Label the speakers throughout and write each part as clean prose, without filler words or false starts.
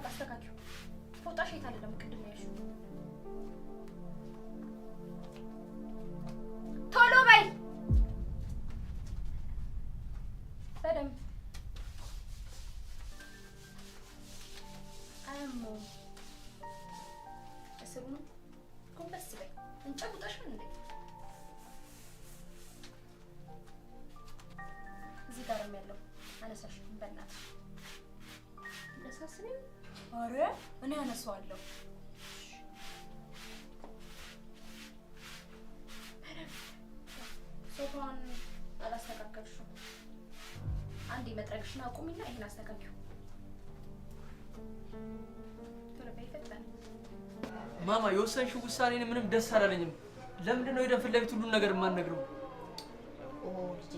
Speaker 1: አስተካክዩ። ፎጣሽ የት አለ ደግሞ ቅድም ያልሽው? ቶሎ በይ በደንብ አሞ እስሩን ጎንበስ በይ። እንጨቁጣሽን እንዴ እዚህ ጋርም ያለው አነሳሽ በእናትሽ ለሳስኔ። አረ እኔ አነሳዋለሁ። ሶፋውን አላስተካከልሽም። አንዴ መጥረግሽን አቁሚና ይሄን አስተካክዩ።
Speaker 2: ማማ የወሰንሽው ውሳኔ ምንም ደስ አላለኝም። ለምንድን ነው ሄደን ፊት ለፊት ሁሉን ነገር የማንነግረው?
Speaker 3: ኦ ልጄ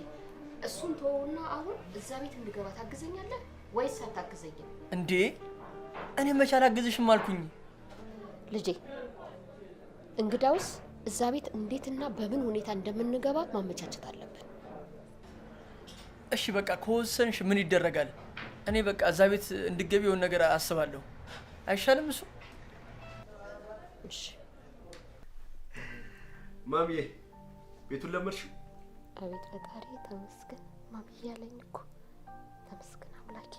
Speaker 3: እሱን ተወውና አሁን እዛ ቤት እንድገባ ታግዘኛለህ ወይስ አታግዘኝም?
Speaker 2: እንዴ እኔ መቼ አላግዝሽም አልኩኝ?
Speaker 3: ልጄ እንግዳውስ እዛ ቤት እንዴትና በምን ሁኔታ እንደምንገባ ማመቻቸት አለብን።
Speaker 2: እሺ በቃ ከወሰንሽ ምን ይደረጋል? እኔ በቃ እዛ ቤት እንድገቢ የሆነ ነገር አስባለሁ። አይሻልም እሱ?
Speaker 3: እሺ
Speaker 4: ማሚዬ ቤቱን ለመድሽው?
Speaker 3: አቤት ፈጣሪ ተመስገን። ማሚዬ ያለኝ እኮ ተመስገን አምላኬ።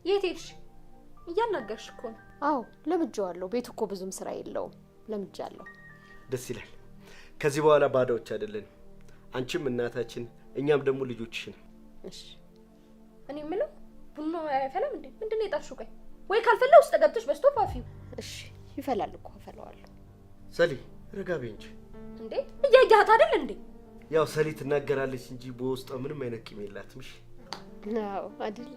Speaker 1: የት ሄድሽ? እያናገርሽ እኮ ነው።
Speaker 3: አዎ ለምጄዋለሁ። ቤቱ እኮ ብዙም ስራ የለውም። ለምጃለሁ።
Speaker 4: ደስ ይላል። ከዚህ በኋላ ባዳዎች አይደለንም። አንቺም እናታችን፣ እኛም ደግሞ ልጆችሽ ነን።
Speaker 3: እሺ
Speaker 1: እኔ የምለው ቡና አይፈላም እንዴ? ምንድነው የጣልሽው? ቆይ ወይ ካልፈላ ውስጥ ገብተሽ በስቶፕ አፊው።
Speaker 3: እሺ ይፈላል እኮ አፈላዋለሁ።
Speaker 4: ሰሊ ረጋ በይ እንጂ።
Speaker 1: እንዴ እያያት አይደል እንዴ?
Speaker 4: ያው ሰሊ ትናገራለች እንጂ በውስጧ ምንም አይነት ቂም የላትም። እሺ
Speaker 3: አዎ አይደል?